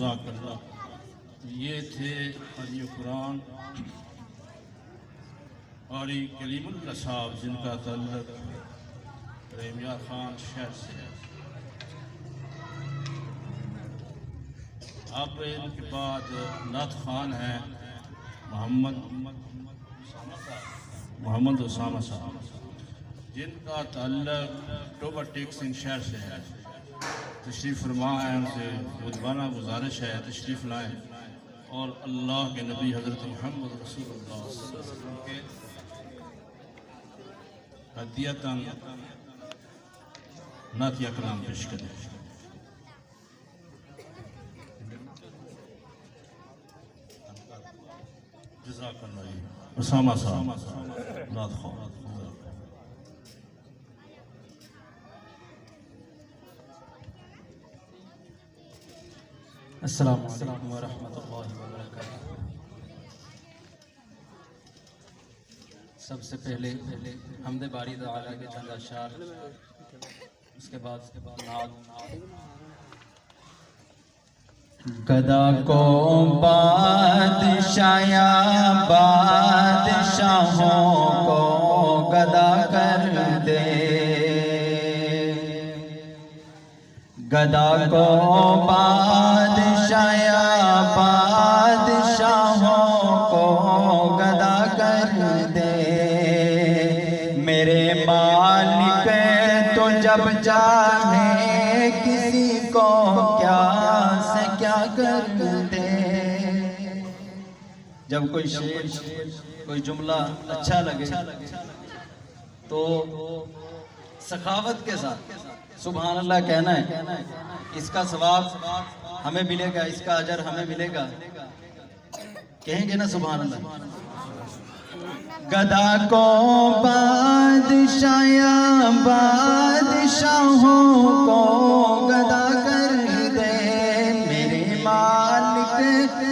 जज़ाकल्लाह। ये थे क़ारी कुरान क़ारी कलीमुल्लाह साहब जिनका तल्लुक़ रेमिया खान शहर से है। अब इनके बाद नात खान हैं मोहम्मद उसामा साहब, जिनका ताल्लुक टोबा टेक्सिन शहर से है, तशरीफ़ फरमा है। उनसे मुदबाना गुजारिश है तशरीफ़ लाएँ और अल्लाह के नबी हज़रत मुहम्मद रसूलुल्लाह सल्लल्लाहु अलैहि वसल्लम के हदियतन नातिया कलाम पेश करें। जज़ाकल्लाह उसामा साहब नात ख़्वाह। अस्सलामु अलैकुम व रहमतुल्लाहि व बरकातुहू। सबसे पहले हमदे बारी ताला के चंद अशार, उसके बाद नाद। गदा को बादशाया बादशाहों को गदा कर दे, गदा को बादशाया बादशाहों को गदा कर दे। मेरे मालिक तो जब चाहे किसी को क्या से क्या कर दे। जब कोई शेर कोई जुमला अच्छा लगे तो सखावत के साथ सुभान अल्लाह कहना है, इसका सवाब हमें मिलेगा, इसका अजर हमें मिलेगा। कहेंगे ना सुभान अल्लाह। गदा को बादशाया बादशाहों को गदा कर दे। मेरे मालिक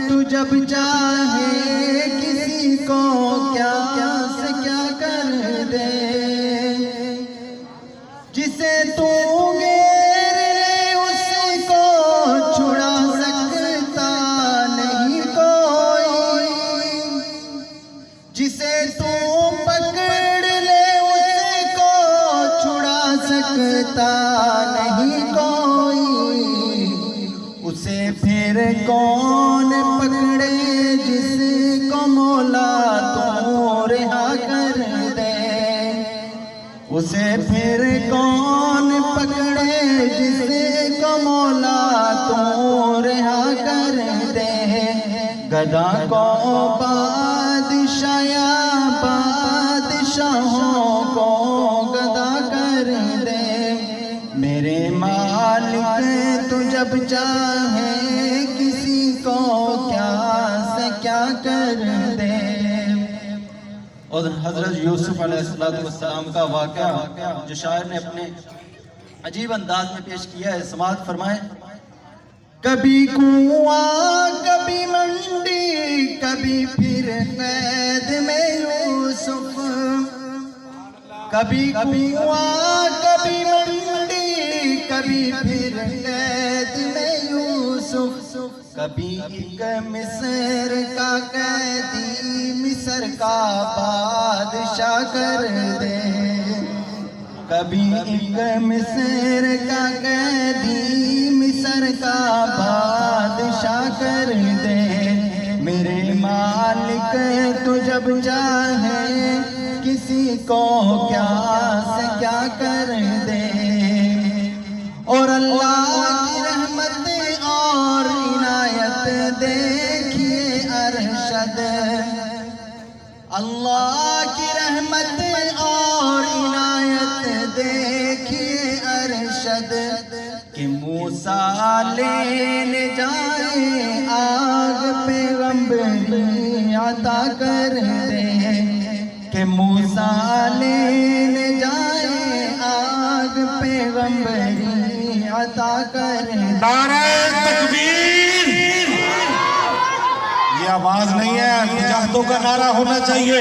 तू जब चाहे किसी को क्या से क्या कर दे। जिसे तू घेर ले उसको छुड़ा सकता नहीं कोई, जिसे तू पकड़ ले उसको छुड़ा सकता नहीं कोई। उसे फिर कौन पकड़े जिसको मौला तू रिहा कर दे। उसे फिर कौन पकड़े जिसको मौला तू रिहा कर दे। गदा को बादशाया बादशाहों को गदा कर दे। मेरे मालिक तू जब चाहे किसी को क्या से क्या कर दे। और हज़रत यूसुफ अलैहिस्सलाम का वाक़या जो शायर ने अपने अजीब अंदाज में पेश किया है, समाअत फरमाए। कभी कुआं कभी मंडी कभी फिर कैद में यूसुफ। कभी कुआं कभी मंडी कभी फिर कैद में यूसुफ। कभी एक मिस्र का कैदी मिस्र का बादशाह कर दे। कभी एक मिस्र का कैदी मिस्र का बादशाह कर दे। मेरे मालिक तू जब चाहे किसी को क्या से क्या कर दे। और अल्लाह की रहमत और इनायत देखिए अरशद। अल्लाह की रहमत और इनायत देखिए अरशद। कि मूसा लेने जाए आग पैगंबरी अता कर दे। कि मूसा लेने जाए आग पैगंबरी अता कर दे। नारे तकबीर। ये आवाज नहीं है, मुजाहिदों का नारा होना चाहिए।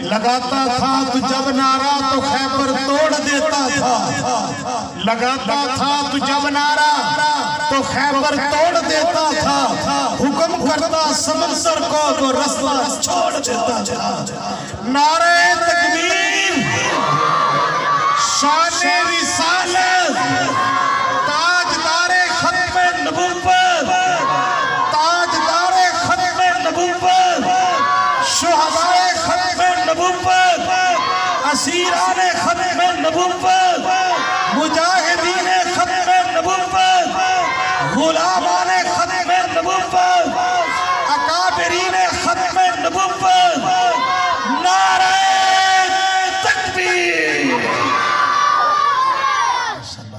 लगाता था तू जब नारा तो खैबर तोड़ देता था। लगाता था तू जब नारा तो खैबर तोड़ देता था। हुक्म करता समंदर को तो रास्ता छोड़ देता था। नारे तकबीर। शाने रिसालत ताजदारे खत्मे नबुव्वत, ताजदारे खत्मे नबुव्वत नबुव्वत, असीराने खत्म नबुव्वत, मुजाहिदीने खत्म नबुव्वत, गुलामाने खत्म नबुव्वत, अकाबिरीने खत्म नबुव्वत, नारे तकबीर।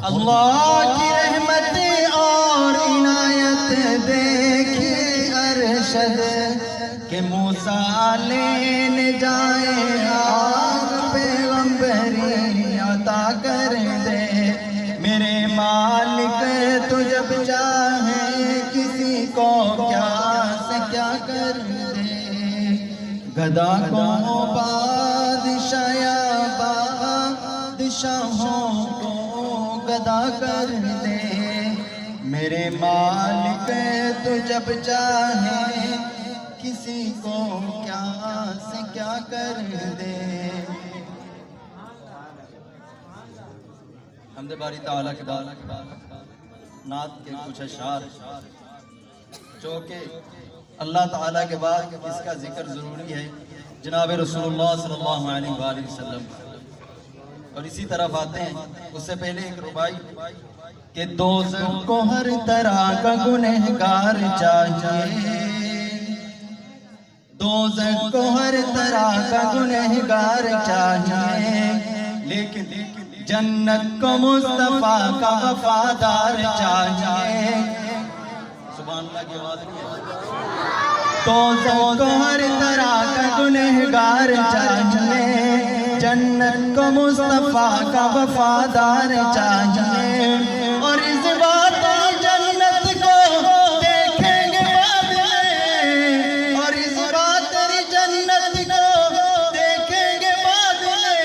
अल्लाह की रहमत और इनायत देखी अरशद के मूसा लेने जाए आग पैगंबरी अता कर दे। मेरे मालिक तू जब चाहे किसी को क्या से क्या कर दे। गदा को बादशाया बादशाहों को गदा कर दे। मेरे मालिक तू जब चाहे किसी को क्या से क्या कर दे। हमदे बारी ताला के बाद नात के कुछ अशार जो कि अल्लाह ताला के बाद इसका जिक्र ज़रूरी है जनाब रसूलुल्लाह सल्लल्लाहु अलैहि वसल्लम। और इसी तरफ आते हैं उससे पहले एक रुबाई के दोज़ख को हर तरह का गुनहगार चाहिए। दोज़ख को हर तरह का गुनहगार चाहिए, लेकिन जन्नत को मुस्तफा का वफादार चाहिए। सुभान अल्लाह की आवाज़ नहीं है। दोज़ख को हर तरह का गुनहगार चाहिए, जन्नत को मुस्तफा का वफादार चाहिए। और इस बात जन्नत को देखेंगे बाद में, और इस बात जन्नत को देखेंगे बाद में।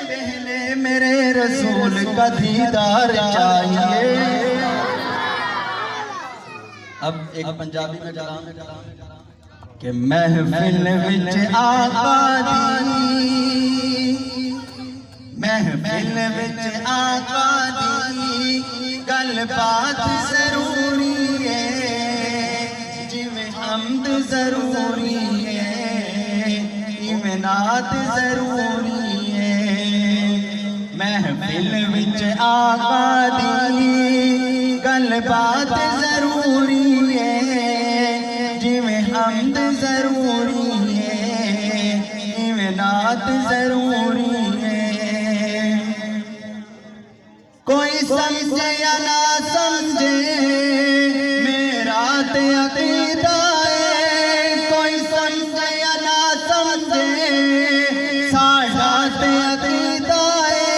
पहले मेरे रसूल का दीदार चाहिए। अब एक पंजाबी में कलाम कि महफिल विच आका दी, महफिल विच आका दी गल बात जरूरी है। जिवें हम्द जरूरी है, इवें नात जरूरी है। महफिल विच आका दी गल बात जरूरी है। जिवें हम्द जरूरी है, इवें नात जरूरी है। कोई समझे या ना समझे मेरा ते अकीदा है। कोई समझे या ना समझे साडा ते अकीदा है।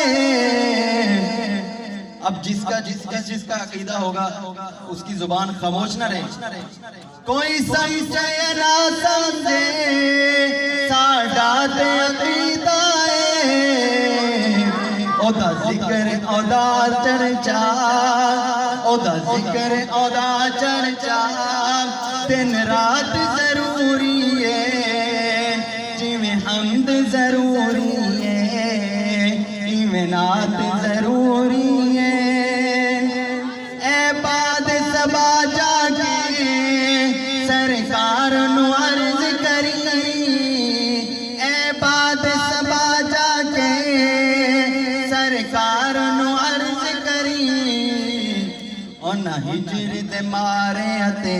अब जिसका अकीदा होगा उसकी जुबान खामोश न रहे। कोई समझे या ना समझे साडा ते अकीदा है। ओदा जिक्र ओदा चर्चा, ओदा जिक्र ओदा चर्चा दिन रात जरूरी है। जिवें हम्द जरूरी है, इवें नात जरूरी है। ए बाद सबा जाके सरकार नु अर्ज करी। ए बाद सबा जाके सरकार नु अर्ज करी। उन्हां हिजर दे मारे अते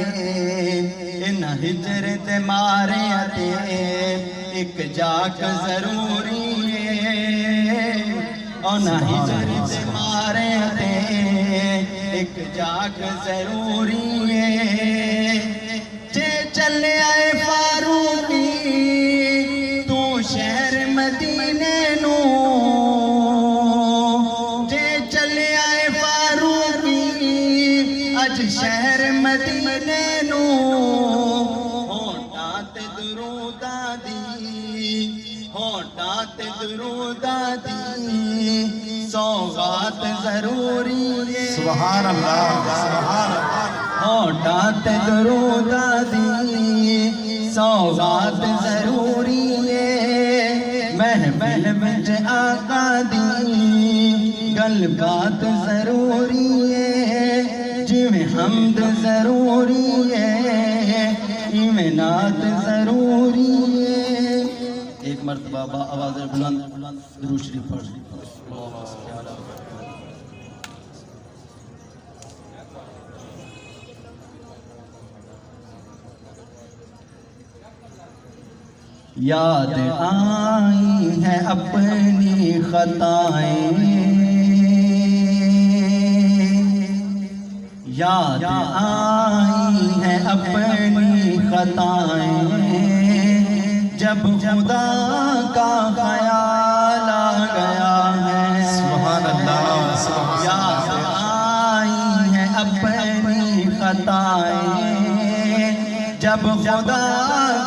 इन्हां हिजर दे मारे अते एक जाक जरूरी है। उन्हां हिजर दे मारे अते एक जाक जरूरी है। जे चले आए फारूकी तू शहर मदीने नू, जे चले आए फारूकी अज शहर मदीने नू। होंठा ते दरूदा दी, होंठा ते दरूदा दी सौगात जरूरी है। सुभान अल्लाह, सुभान अल्लाह। होंठा ते दरूदा दी सौगात जरूरी है। महफिल विच आका दी गल बात जरूरी है। जिवें हम्द जरूरी है, इवें नात जरूरी है। एक मरतबा आवाज़ बुलंद दुरूद शरीफ पढ़। याद आई है अपनी खताएं, याद आई है अपनी खताएं, जब खुदा का ख्याल आ गया है। सुभान अल्लाह। याद आई है अपनी खताएं, जब खुदा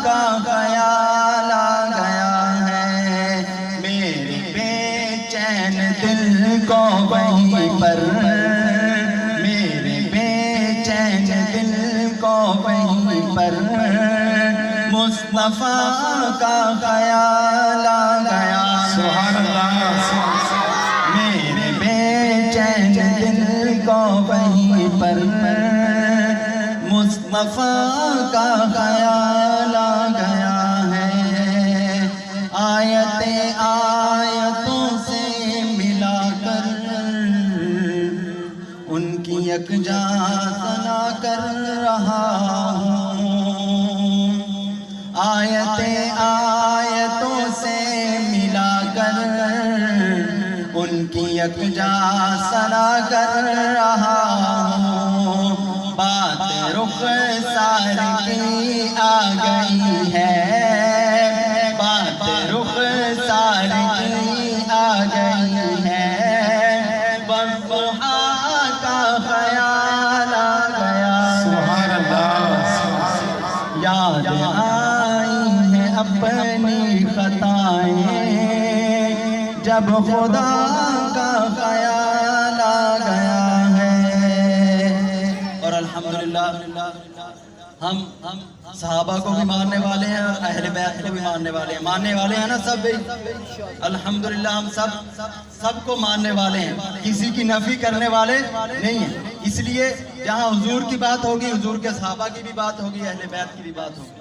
का ख्याल आ गया है। मेरे बेचैन दिल को वहीं पर, मेरे बेचैन दिल को वहीं पर मुस्तफा का ख्याल आ गया। सुभान अल्लाह। मेरे बेचैन दिल को वहीं पर मुस्तफा का ख्याल आ गया है। आयतें आयतों से मिलाकर उनकी यकजा सना कर रहा हूँ। आयतें आयतों से मिलाकर उनकी यकजा सना कर रहा हूँ। बात रुखसार की आ गई है, बात रुखसार की आ गई है। बज़ुहा का ख्याल आ गया। सुभान अल्लाह। याद आई है अपनी खताएं, जब खुदा का ख्याल आ गया है। और अल्हम्दुलिल्लाह हम सहाबा को भी मानने वाले हैं और अहले बैत को भी मानने वाले हैं ना सब। अल्हम्दुलिल्लाह हम सबको मानने वाले हैं, किसी की नफी करने वाले नहीं हैं। इसलिए जहाँ हुजूर की बात होगी, हुजूर के सहाबा की भी बात होगी, अहले बैत की भी बात होगी।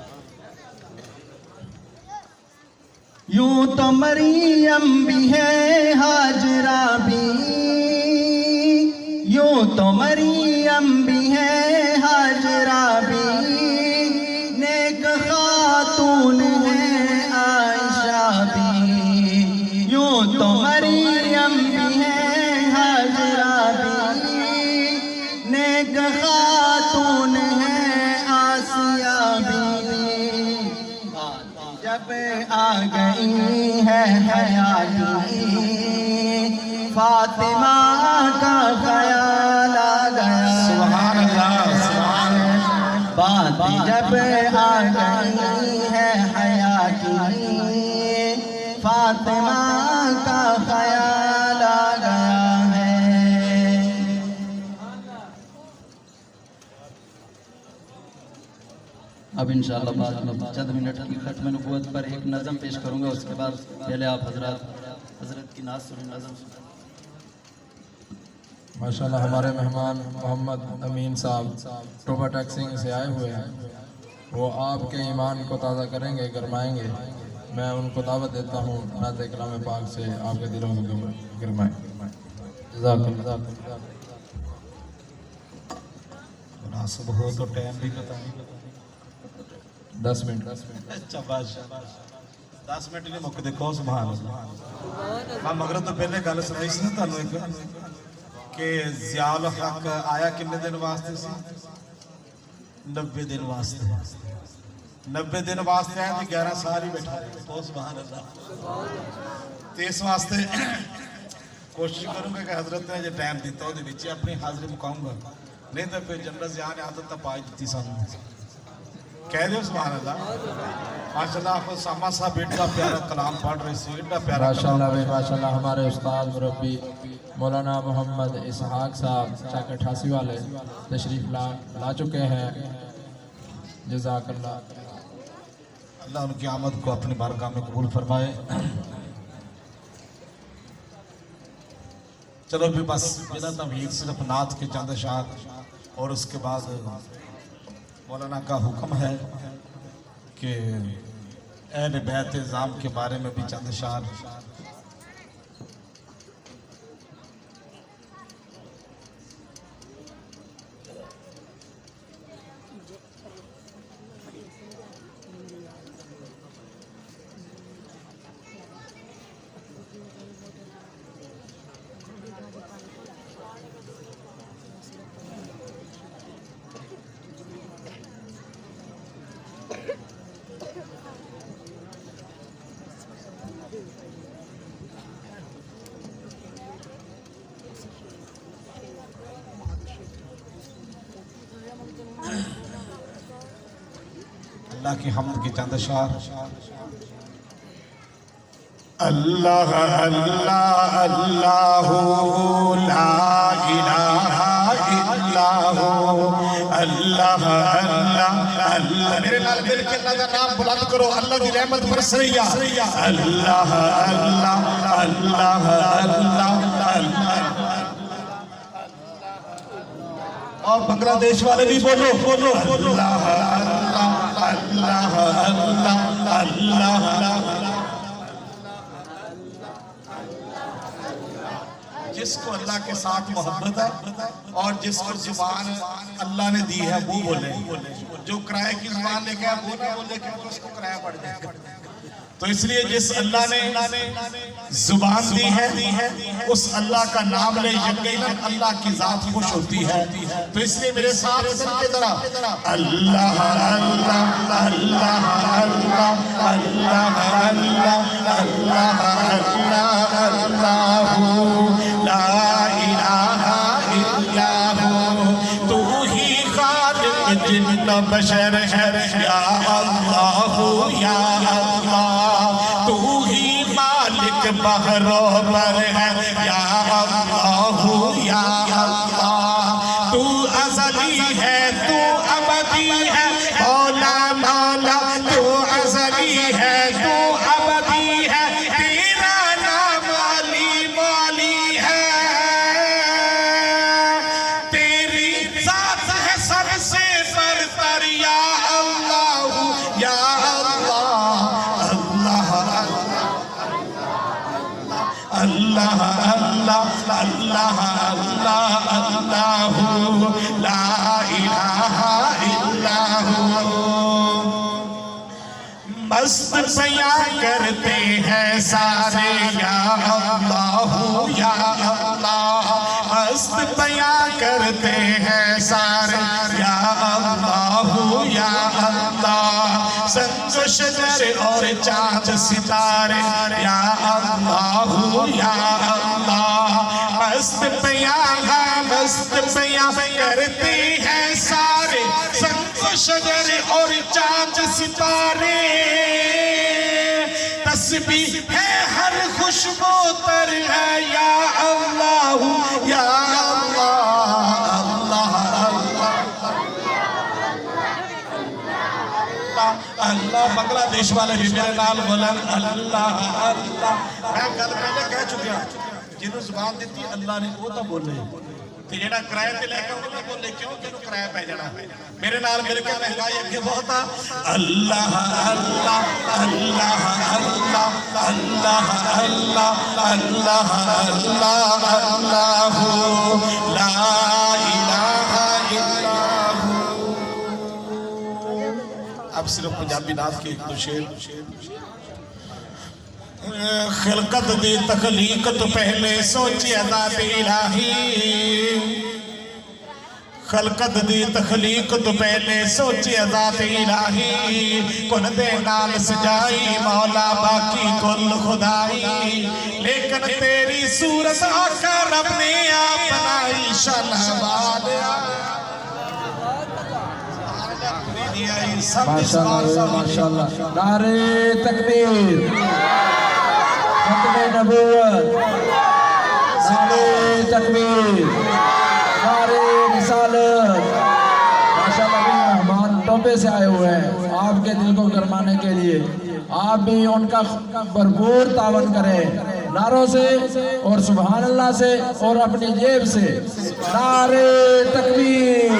यूं तो मरियम भी है, हाजरा भी, यूं तो मरियम भी है, हाजरा भी, नेक खातून है आयशा भी। यूं तो मरियम भी है, हाजरा भी, नेक खातून है आसिया भी। जब आ गई है हयाती, फातिमा का ख्याल आ गया। सुभान अल्लाह। सुभान अल्लाह। बात जब आ गई है हयाती, फातिमा का ख्याल आ गया है। अब इंशाअल्लाह बाद में चंद मिनट की खत्म नबूवत पर एक नज़म पेश करूंगा। उसके बाद पहले आप हजरत की नाज़ सुन नज़म। माशाल्लाह हमारे मेहमान मोहम्मद अमीन साहब टोबा टैक्सिंग से आए हुए हैं, वो आपके ईमान को ताज़ा करेंगे, गरमाएंगे। मैं उनको दावत देता हूँ नात कलाम पाक से आपके दिलों को गरमाएं। मुनासिब हो तो टाइम भी बताएं। 10 मिनट। अच्छा बस 10 मिनट नहीं मुक्के देखो। सुभान अल्लाह। मैं मगर तो पहले गल सुनाई सी ना तुहानू एक कि ज़ियाउल हक आया कितने दिन वास्ते सी? 90 दिन वास्ते। 90 दिन वास्ते आया तो 11 साल ही बैठा रहे। तो सुभान अल्लाह। तो इस वास्ते कोशिश करूँगा कि हजरत ने जो टाइम दिता वो अपनी हाजिरी मुकाऊंगा, नहीं तो फिर जनरल ज़ियान आदत तो पाई दी सानू। कह दो सुभान अल्लाह। माशाल्लाह आप सामा साहब बेटा प्यारा कलाम पढ़ रहे थे, एडा प्यारा माशाल्लाह भाई माशाल्लाह। हमारे उस्ताद मुरब्बी मौलाना मोहम्मद इसहाक साहब चक 88 वाले तशरीफ ला चुके हैं। जज़ाकल्लाह। अल्लाह उनकी आमद को अपनी बारगाह में कबूल फरमाए। चलो भी बस बिना तमहीद सिर्फ नात के चंद शाख और उसके बाद मौलाना का हुक्म है कि अहले बैत इज़ाम के बारे में भी चंद शार। अल्लाह की हम्द की चंद शार। अल्लाह अल्लाह अल्लाह ला इलाहा इल्लाह अल्लाह अल्लाह अल्लाह। मेरे नाल मिल के अल्लाह का नाम बुलंद करो, अल्लाह की रहमत बरस रही है। अल्लाह अल्लाह अल्लाह अल्लाह अल्लाह। और बांग्लादेश वाले भी बोलो बोलो अल्लाह अल्लाह अल्लाह अल्लाह अल्लाह। जिसको अल्लाह के साथ मोहब्बत है और जिसको जुबान अल्लाह ने दी है वो बोले, जो किराए की जुबान लेके वो ना बोले कि उसको किराया पड़ जाएगा। तो इसलिए जिस अल्लाह ने जुबान दी है उस अल्लाह का नाम ले यकीनन अल्लाह की जात खुश होती है। तो इसलिए मेरे साथ के तरह अल्लाह अल्लाह अल्लाह अल्लाह अल्लाह अल्लाह अल्लाह अल्लाह ला इलाहा इल्लाह। तू ही खालिक जिन्न बशर है या अल्लाह या अल्लाह। तू ही मालिक बहरो पर है या अल्लाह या अल्लाह। तू अज़ली है तू अबदी है मौला मौला। तू अज़ली है तू अबदी है तेरा नाम अली मौली है। तेरी ज़ात है सबसे बरतर या अल्लाह या अल्लाह अल्लाह अल्लाह अल्लाह अल्लाह अल्लाह अल्लाह ला इलाहा इल्लाह। मस्त बयां करते हैं सारे या अल्लाह या अल्लाह। मस्त बयां करते हैं सारे या अल्लाह या अल्लाह। संग शजर और चांद सितारे या अल्लाह या अल्लाह। मस्त बयां करते हैं सारे संग शजर और चांद सितारे। तस्बीह है हर खुशबू तर है या अल्लाह या अल्लाह अल्लाह अल्लाह। बांग्लादेश वाले भी मेरे नाल बोलन अल्लाह अल्लाह। मैं गल पहले कह चुका जिन्होंने जुबान दी अल्लाह ने वो तो बोले ते जेड़ा किराए ते लेके वो ना बोले क्यों जिन्हों किराया पै जाना। मेरे नाल मिल के महंगाई अगे बहुत आ। अल्लाह अल्लाह अल्लाह अल्लाह अल्लाह अल्लाह अल्लाह अल्लाह अल्लाह ला इलाहा इल्लाह। अब सिर्फ पंजाबी नाथ के एक दो शेर। खिलकत दी तखलीक तो पहले सोची अज़ात इलाही। खिलकत दी तखलीक तो पहले सोची अज़ात इलाही। कुन दे नाल सजाई मौला बाकी कुल खुदाई। लेकिन तेरी सूरत आका रब ने आप बनाई शनवाद। माशाल्लाह माशाल्लाह। नारे तकबीर, खत्मे नबूवत, नारे तकबीर, नारे रिसालत। माशाल्लाह मेहमान टोपे से आए हुए हैं आपके दिल को गरमाने के लिए। आप भी उनका भरपूर तावन करें नारों से और सुभान अल्लाह से और अपनी जेब से। नारे तकबीर,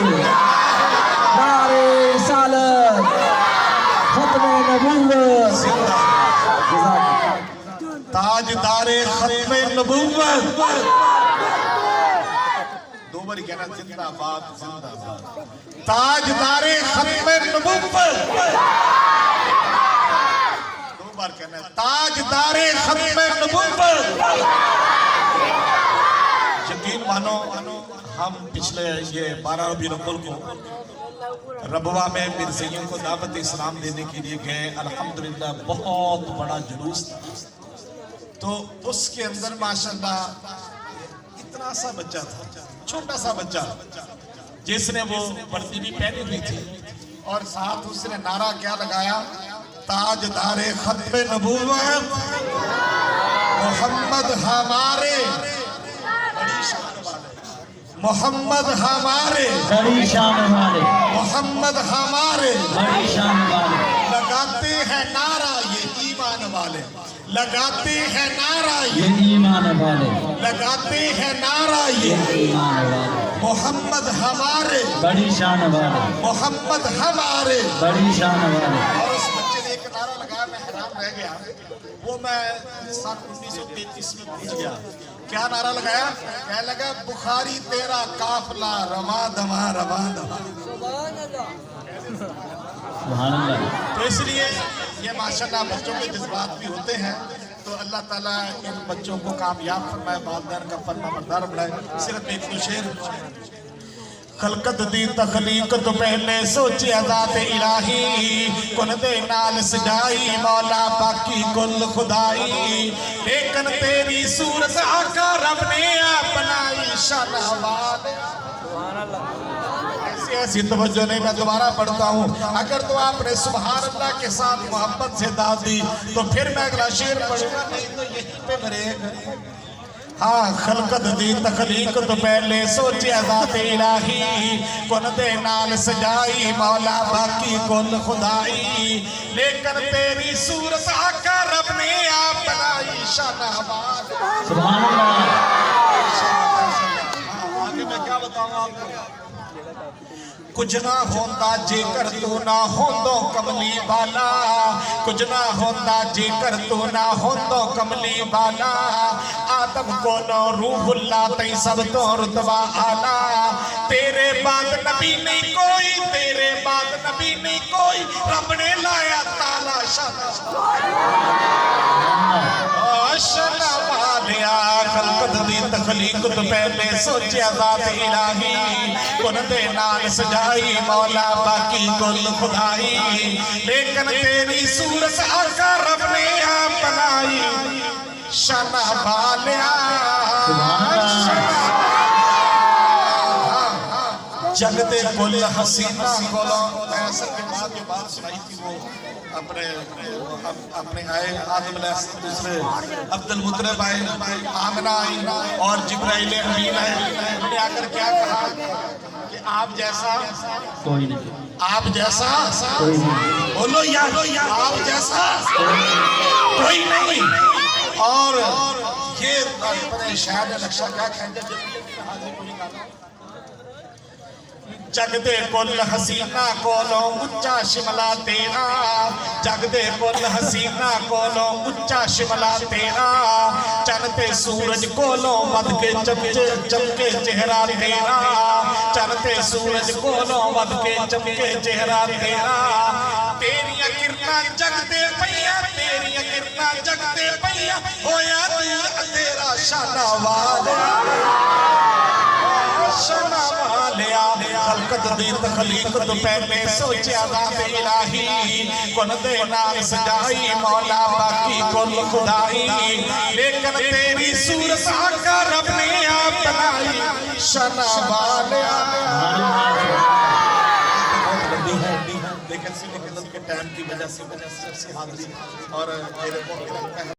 नारे रिसालत, खत्मे नबूवत। ताजदारे खत्मे नबूवत, दो बार कहना जिंदाबाद जिंदाबाद, ताजदारे खत्मे नबूवत, दो बार कहना ताजदारे खत्मे नबूवत। यकीन मानो हम पिछले ये 12 रबीउल अव्वल को रबवा में मिर्ज़ियों को दावत इस्लाम देने के लिए गए। अल्हम्दुलिल्लाह बहुत बड़ा जुलूस था। तो उसके अंदर माशाल्लाह इतना सा बच्चा था, छोटा सा बच्चा, जिसने वो वर्दी भी पहनी हुई थी और साथ उसने नारा क्या लगाया, ताजदारे खत्मे नबूवत मोहम्मद हमारे, बड़ी शान वाले मोहम्मद हमारे, बड़ी शान वाले, मोहम्मद हमारे, बड़ी शान वाले, लगाते हैं नारा ये ईमान वाले, लगाते हैं नारा ये ईमान वाले, लगाते हैं नारा ये ईमान वाले, मोहम्मद हमारे, बड़ी शान वाले, मोहम्मद हमारे। बड़ी शान वाले। और उस बच्चे ने एक नारा लगाया, मैं हैरान रह गया, वो मैं सन 1933 में पहुंच गया। क्या नारा लगाया? क्या लगा, बुखारी तेरा काफला रवा दवा रवा दवा। सुभान अल्लाह। तो इसलिए ये माशाल्लाह बच्चों के जज्बात भी होते हैं, तो अल्लाह ताला इन बच्चों को कामयाब फरमाए, वालिदैन का फरमाबरदार बनाए। सिर्फ एक दो शेर, खलकत दी तखलीक तो पहले सोचे ज़ात इलाही, कुन दे नाल सजाई मौला बाकी कुल खुदाई, लेकिन तेरी सूरत आका रब ने अपनाई शानवाल। ऐसी तवज्जो नहीं, मैं दोबारा पढ़ता हूँ। अगर तो आपने सुभान अल्लाह के साथ मोहब्बत से दाद दी तो फिर मैं अगला शेर पढ़ूंगा, नहीं तो यहीं पे मरेगा। हाँ, खलकत दी तखलीक तो पहले सोचे ज़ात इलाही, कुन दे नाल सजाई मौला बाकी कुल खुदाई, लेकिन तेरी सूरत आका रब ने अपनाई शानवाल। सुभान अल्लाह। आगे मैं क्या बताऊँ आपको, कुछ ना होता जेकर तू ना होंदो कमली वाला, कुछ ना होता जेकर तू ना होंदो कमली वाला, आदम को नो रूहुल्लाह तई सब तो रुतबा आला, तेरे बाद नबी नहीं कोई, तेरे बाद नबी नहीं कोई, रब ने लाया ताला शानवालिया। खलकत दी तखलीक तो पहले सोचा ज़ात इलाही, कुन दे नाल सजाई मौला बाकी कुल खुदाई, लेकिन तेरी सूरत आका रब ने अपनाई शानवालिया। जगते कुल हसीना कोलो, ऐसा के बाद जो बात सुनाई थी वो अपने आए आदम दूसरे अब्दुल मुतलिब आए, आमिना आई और जिब्राइल अमीन आए। उन्होंने आकर क्या कहा कि आप जैसा कोई नहीं, आप जैसा कोई नहीं, बोलो यार, आप जैसा कोई नहीं। और ये शायद नक्शा क्या कहते हैं, जगदे कुल हसीना कोलो उच्चा शिमला तेरा, जगदे कुल हसीना कोलो उच्चा शिमला तेरा, चलते सूरज कोलो मद के चमके चेहरा तेरा, चलते सूरज कोलो मद के चमके चेहरा तेरा, तेरिया किरना जगदे पैया, तेरिया किरना जगदे पैया, होया दूर तेरा शानवाल शानवालिया। खलकत दी तखलीक तो पहले सोचा ज़ात इलाही, कुन दे नाल सजाई मौला बाकी कुल खुदाई, लेकिन तेरी सूरत आका रब ने अपनाई शानवालिया। लेकिन सिर्फ के टाइम की वजह से हाजिरी और मेरे को